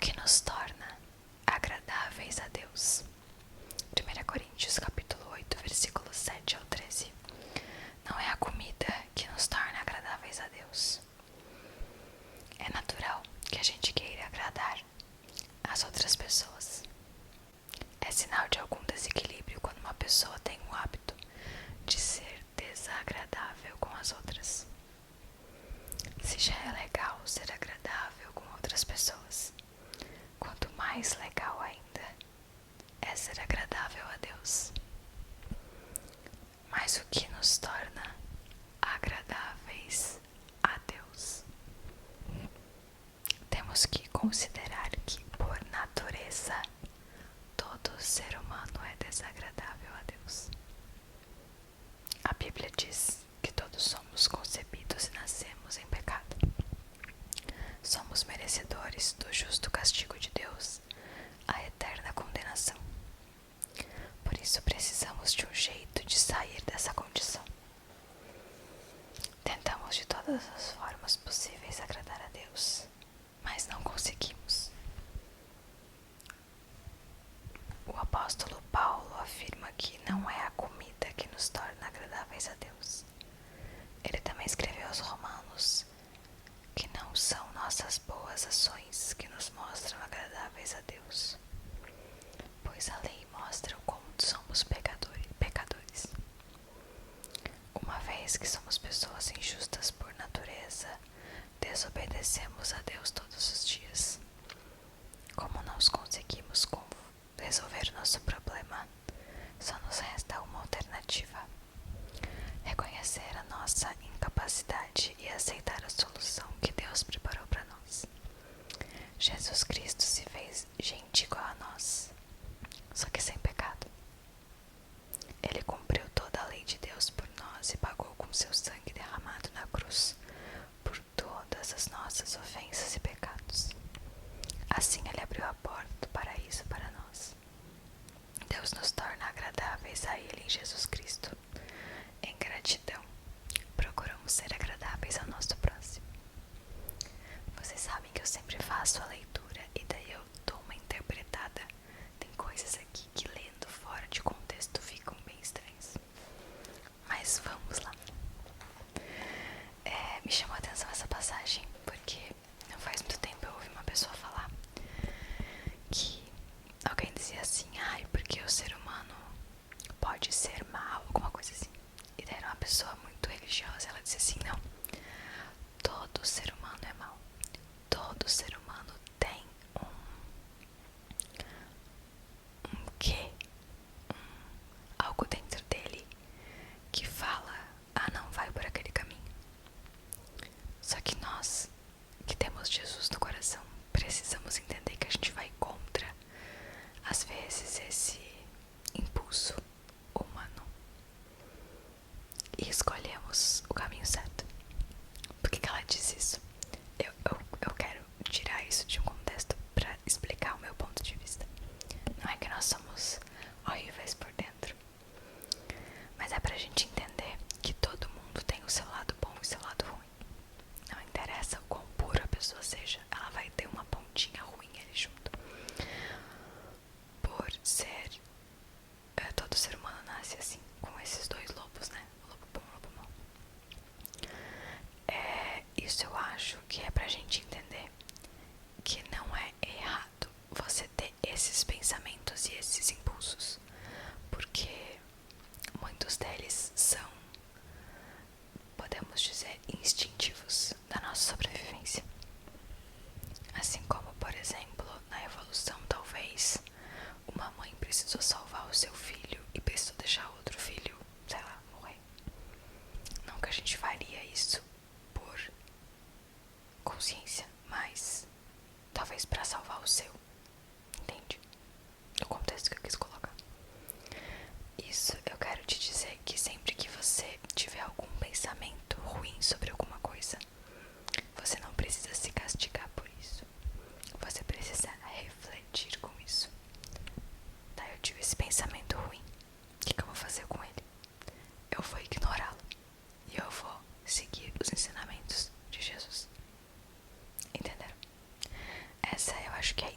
que nos torna agradáveis a Deus. 1 Coríntios capítulo 8, versículos 7 ao 13. Não é a comida que nos torna agradáveis a Deus. É natural que a gente queira agradar as outras pessoas. É sinal de algum desequilíbrio quando uma pessoa tem o hábito de ser desagradável com as outras. Se já é legal ser agradável com outras pessoas, quanto mais legal ainda é ser agradável a Deus. Mas o que nos torna agradáveis a Deus? Temos que considerar que, por natureza, todo ser humano é desagradável a Deus. A Bíblia diz que todos somos concebidos e nascemos em pecado. Somos merecedores do justo castigo de Deus, a eterna condenação. Por isso precisamos de um jeito de sair dessa condição. Tentamos de todas as formas possíveis agradar a Deus, mas não conseguimos. O apóstolo Paulo afirma que não é a comida que nos torna agradáveis a Deus. Ele também escreveu aos Romanos que não são nossas boas ações que nos mostram agradáveis a Deus, pois a lei mostra o quanto somos pecadores. Uma vez que somos pessoas injustas por natureza, desobedecemos a Deus todos os dias. Como não conseguimos resolver nosso problema, só nos resta uma alternativa: reconhecer a nossa incapacidade e aceitar a solução que Deus preparou para nós. Jesus Cristo se fez gente igual a nós, só que sem pecado. Ele cumpriu toda a lei de Deus por nós e pagou com seu sangue derramado na cruz por todas as nossas ofensas e pecados. Assim ele abriu a porta do paraíso para nós. Deus nos torna agradáveis a Ele em Jesus Cristo. Em gratidão, procuramos ser agradáveis ao nosso próximo. Vocês sabem que eu sempre faço a leitura e daí eu dou uma interpretada. Tem coisas aqui que, lendo fora de contexto, ficam bem estranhas. Mas vamos lá. Me chamou a atenção essa passagem porque não faz muito tempo eu ouvi uma pessoa falar que alguém dizia assim: ai, porque o ser humano pode ser mal, alguma coisa assim. E daí era uma pessoa muito religiosa, ela disse assim: não, todo ser humano é mau. Todo ser humano tem algo dentro dele que fala: ah, não, vai por aquele caminho. Só que nós, que temos Jesus no coração, precisamos entender que a gente vai contra, às vezes, esse impulso humano e escolhemos o caminho certo. Por que ela diz isso? Eu quero tirar isso de um contexto para explicar o meu ponto de vista. Não é que nós somos horríveis por dentro, mas é pra gente entender que todo mundo tem o seu lado bom e o seu lado ruim. Não interessa o quão pura a pessoa seja, ela vai ter uma pontinha ruim ali junto. Por ser, todo ser humano nasce assim, com esses dois lobos, né? O lobo bom e o lobo mau. Isso eu acho que é pra gente entender que não é errado você ter esses pensamentos e esses impulsos, porque muitos deles são, podemos dizer, instintivos da nossa sobrevivência. Assim como, por exemplo, na evolução, talvez uma mãe precisou salvar o seu filho e precisou deixar outro filho, sei lá, morrer. Não que a gente faria isso por consciência, mas talvez para salvar o seu, entende? O contexto que eu quis colocar. Isso eu quero te dizer que sempre que você tiver algum pensamento ruim sobre alguma coisa, você não precisa se castigar por isso. Você precisa refletir com isso. Tá, eu tive esse pensamento ruim. O que eu vou fazer com ele? Eu vou ignorá-lo e eu vou seguir os ensinamentos de Jesus. Entenderam? Essa eu acho que é a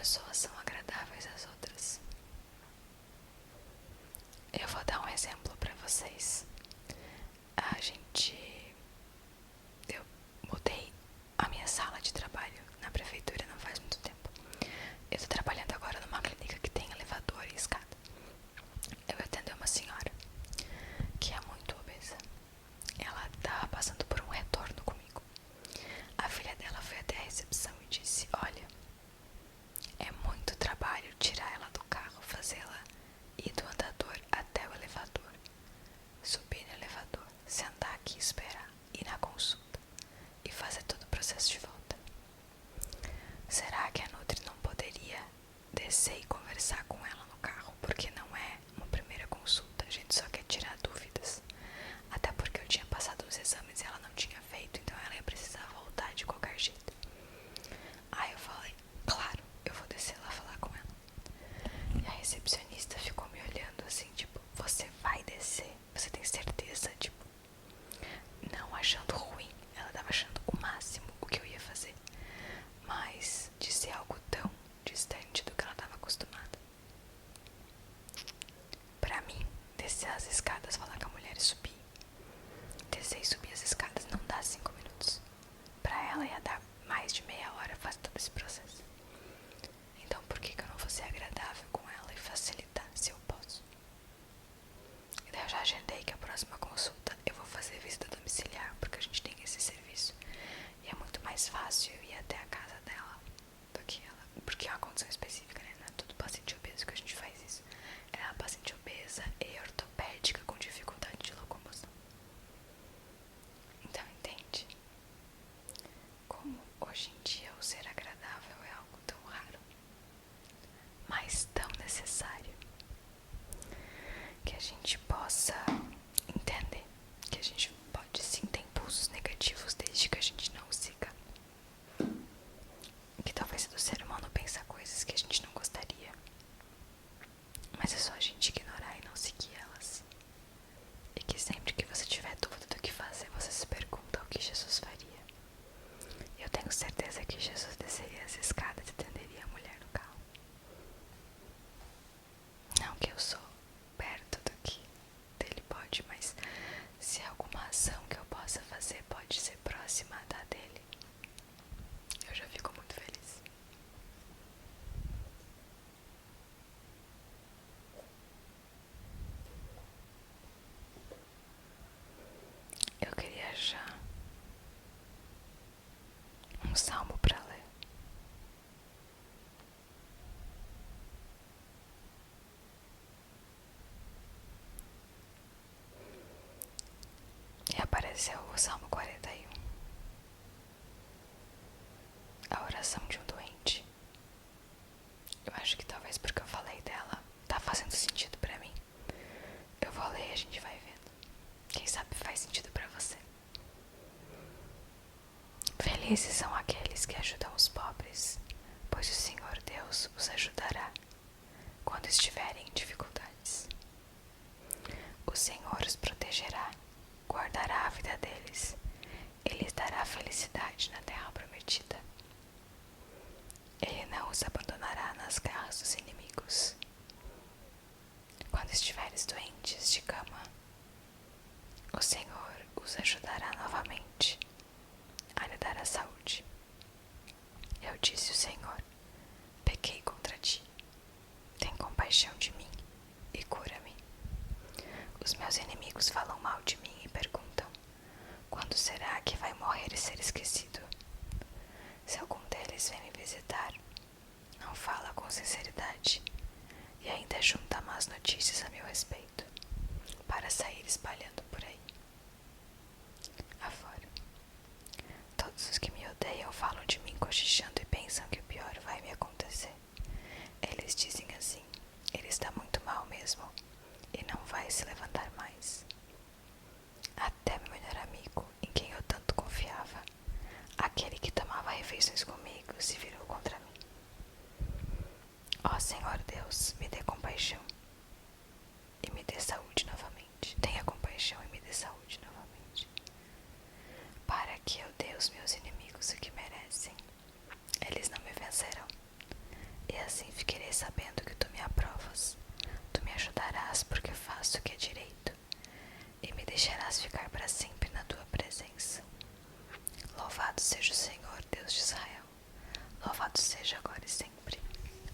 pessoas são agradáveis às outras. Eu vou dar um exemplo para vocês. Eu mudei a minha sala de trabalho na prefeitura não faz muito tempo. Eu tô trabalhando agora numa clínica que tem elevador e escada. Eu atendi uma senhora que é muito obesa. Ela tá passando por um retorno comigo. A filha dela foi até a recepção e disse: olha, é muito trabalho tirar ela do carro, fazê-la ir do andador até o elevador, subir no elevador, sentar aqui e esperar, ir na consulta e fazer todo o processo de volta. Será que a Nutri não poderia descer e conversar com ela no carro? Porque não é uma primeira consulta, a gente só quer tirar dúvidas. Até porque eu tinha passado os exames e ela não tinha feito, então ela ia precisar voltar de qualquer jeito. Aí eu falei: claro, eu vou descer lá falar com ela. E a recepcionista ficou me olhando assim, tipo: você vai descer? Você tem certeza? Tipo, não achando ruim, ela tava achando o máximo o que eu ia fazer, mas de ser algo tão distante do que ela estava acostumada. Pra mim, descer as escadas, falar com a mulher e subir, descer e subir as escadas não dá 5 minutos. Pra ela ia dar mais de meia hora fazer todo esse processo. Então por que eu não vou ser agradável com ela e facilitar se eu posso? E daí eu já agendei que a próxima consulta eu vou fazer visita domiciliar, porque a gente tem esse serviço e é muito mais fácil eu ir até a casa dela do que ela, porque é uma condição específica, né? Não é todo paciente obeso que a gente faz isso. Ela é uma paciente obesa e ortopédica com dificuldade de locomoção. Então entende como hoje em dia o ser agradável é algo tão raro, mas tão necessário, que a gente possa entender que a gente pode sim ter impulsos negativos desde que a gente não siga. Que talvez do ser humano pensa coisas que a gente não gostaria, mas é só a gente ignorar e não seguir elas. E que sempre que você tiver dúvida do que fazer, você se pergunta o que Jesus faria. Eu tenho certeza que Jesus desceria as escadas e atenderia a mulher no carro. Não que eu sou perto do que dele pode, mas se alguma ação que eu possa fazer pode ser próxima da dele, eu já fico muito feliz. Eu queria achar um salmo para ler. E apareceu o Salmo 41, a oração de um doente. Eu acho que talvez porque eu falei dela, tá fazendo sentido pra mim. Eu vou ler e a gente vai vendo. Quem sabe faz sentido pra você. Felizes são aqueles que ajudam os pobres, pois o Senhor Deus os ajudará quando estiverem em dificuldades. O Senhor os protegerá, guardará a vida deles e lhes dará felicidade na terra prometida. Ele não os abandonará nas garras dos inimigos. Quando estiveres doentes de cama, o Senhor os ajudará novamente a lhe dar a saúde. Eu disse ao Senhor: pequei contra ti. Tem compaixão de mim e cura-me. Os meus inimigos falam mal de mim e perguntam: quando será que vai morrer e ser esquecido? Se algum deles vem me visitar, não fala com sinceridade e ainda junta más notícias a meu respeito, para sair espalhando por aí afora. Todos os que me odeiam falam de mim cochichando e pensam que o pior vai me acontecer. Eles dizem assim: ele está muito mal mesmo e não vai se levantar mais. Até meu melhor amigo, em quem eu tanto confiava, aquele que tomava refeições comigo, se virou contra mim. Ó Senhor Deus, me dê compaixão e me dê saúde novamente. Tenha compaixão e me dê saúde novamente, para que eu dê aos meus inimigos o que merecem. Eles não me vencerão, e louvado seja agora e sempre.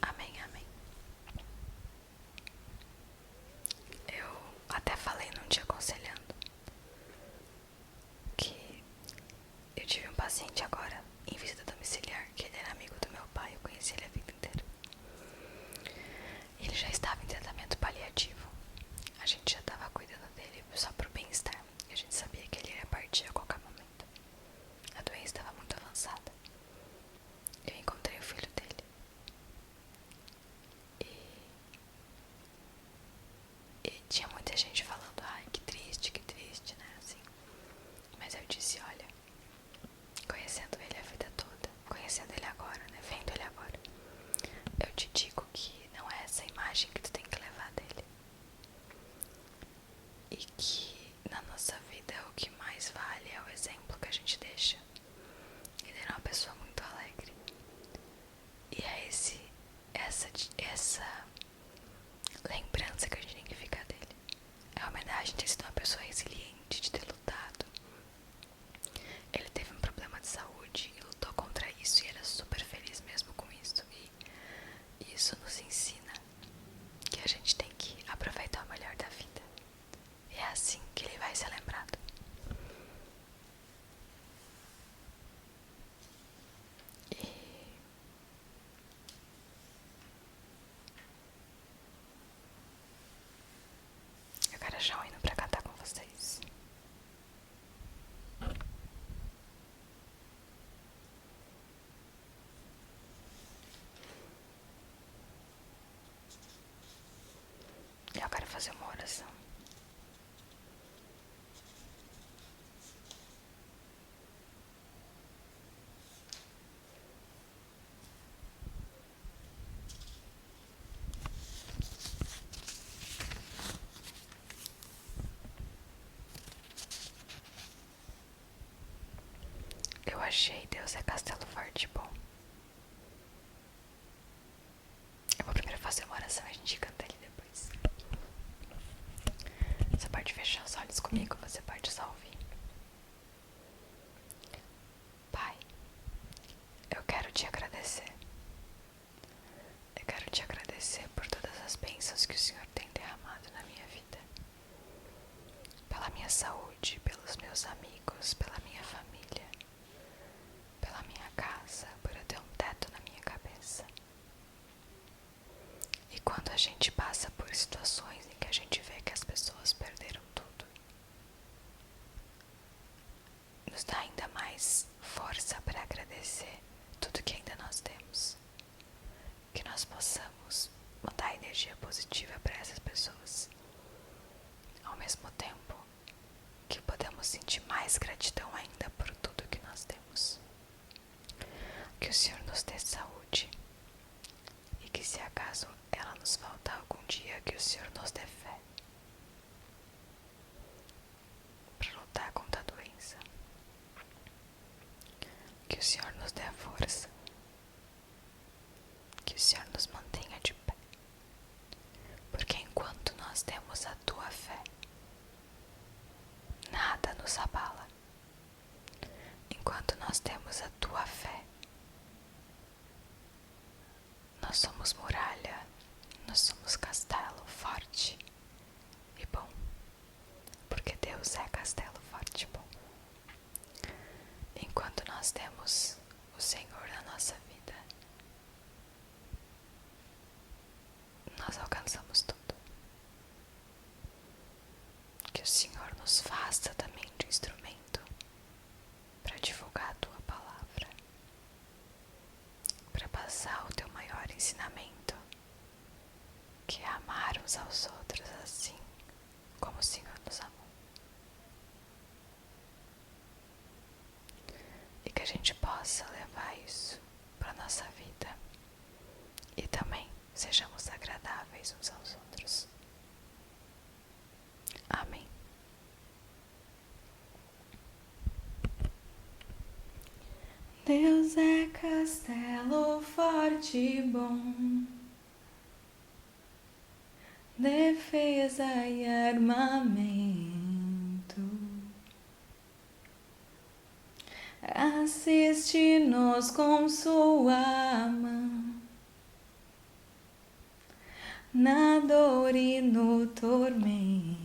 Amém, amém. Eu até falei num dia aconselhando que eu tive um paciente agora em visita domiciliar, que ele era amigo do meu pai, eu conheci ele a vida inteira. Ele já estava em tratamento paliativo. A gente já estava cuidando dele só pro bem-estar. A gente sabia que ele iria partir a qualquer momento. A doença estava muito avançada. Eu encontrei o filho dele. E tinha muita gente falando, ai, que triste, né, assim. Mas eu disse, olha, conhecendo ele a vida toda, conhecendo ele agora, né, vendo ele agora, eu te digo que não é essa imagem que tu tem que levar dele. E que na nossa vida o que mais vale é o exemplo que a gente deixa. Ele era uma pessoa muito alegre. E é essa lembrança que a gente tem que ficar dele. É a homenagem de ter sido uma pessoa resiliente, de ter lutado. Ele teve um problema de saúde e lutou contra isso e era super feliz mesmo com isso. E isso nos ensina que a gente tem que aproveitar o melhor da vida. E é assim que ele vai ser lembrado. E eu quero achar um hino pra cantar com vocês. Eu quero fazer uma oração. Eu achei, Deus é castelo forte e bom. Eu vou primeiro fazer uma oração e a gente canta ele depois. Você pode fechar os olhos comigo, você pode só ouvir. Pai, eu quero te agradecer. Eu quero te agradecer por todas as bênçãos que o Senhor tem derramado na minha vida. Pela minha saúde, pelos meus amigos, pela minha família, pela minha casa, por eu ter um teto na minha cabeça. E quando a gente passa por situações em que a gente vê que as pessoas perderam tudo, nos dá ainda mais força para agradecer tudo que ainda nós temos. Que nós possamos mandar energia positiva para essas pessoas. Ao mesmo tempo que podemos sentir mais gratidão ainda por tudo que nós temos. Que o Senhor nos dê saúde. E que se acaso ela nos faltar algum dia, que o Senhor nos dê fé para lutar contra a doença. Que o Senhor nos dê a força. Que o Senhor nos mantenha de pé. Porque enquanto nós temos a tua fé, nada nos abala. Enquanto nós temos a tua fé, nós somos muralha, nós somos castelo forte e bom. Porque Deus é castelo forte e bom. Enquanto nós temos o Senhor na nossa vida, nós alcançamos tudo. Que o Senhor nos faça também de instrumento para divulgar a tua palavra, para passar o teu maior ensinamento, que é amar uns aos outros assim como o Senhor nos amou. E que a gente possa levar isso para nossa vida e também sejamos agradáveis uns aos outros. Amém. Deus é castelo forte e bom, defesa e armamento. Assiste-nos com sua na dor e no tormento.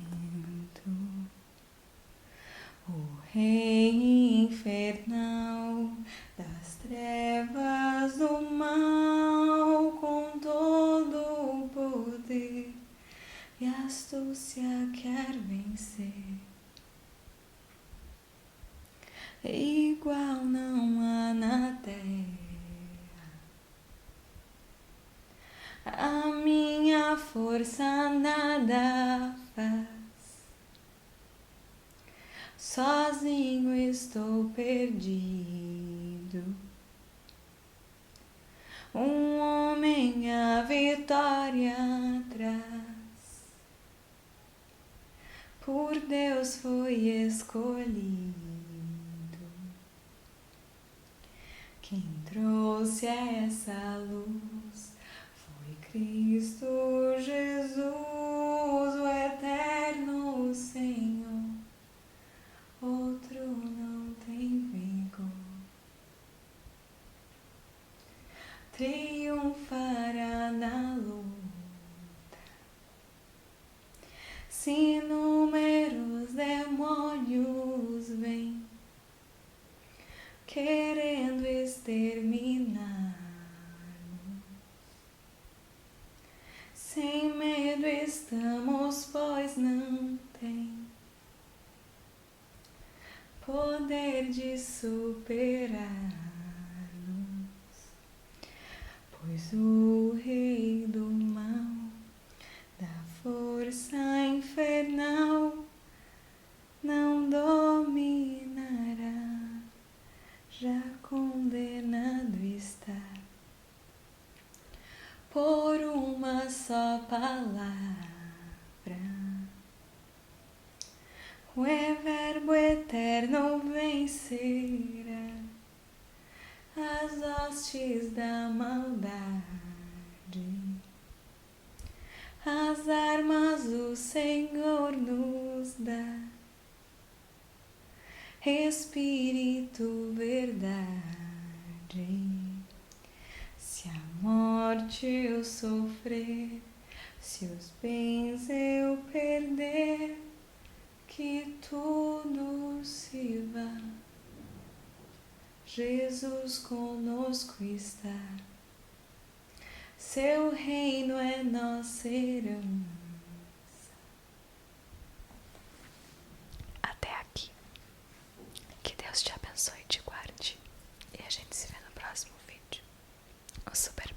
O rei infernal das trevas do mal, com todo o poder e astúcia quer vencer. Igual não há na terra, a minha força nada faz. Sozinho estou perdido. Um homem a vitória traz. Por Deus foi escolhido. Quem trouxe essa luz foi Cristo Jesus, o eterno Senhor. Outro não tem vigor. Triunfará na luta. Se inúmeros demônios vêm querendo exterminar-nos, sem medo estamos, pois não tem poder de superar-nos, pois o rei do mal, da força infernal, não dominará, já condenado está. Por uma só palavra, o Verbo eterno vencerá as hostes da maldade. As armas o Senhor nos dá, Espírito, verdade. Se a morte eu sofrer, se os bens eu perder, que tudo se vá, Jesus conosco está. Seu reino é nossa herança. Até aqui. Que Deus te abençoe e te guarde. E a gente se vê no próximo vídeo. O Super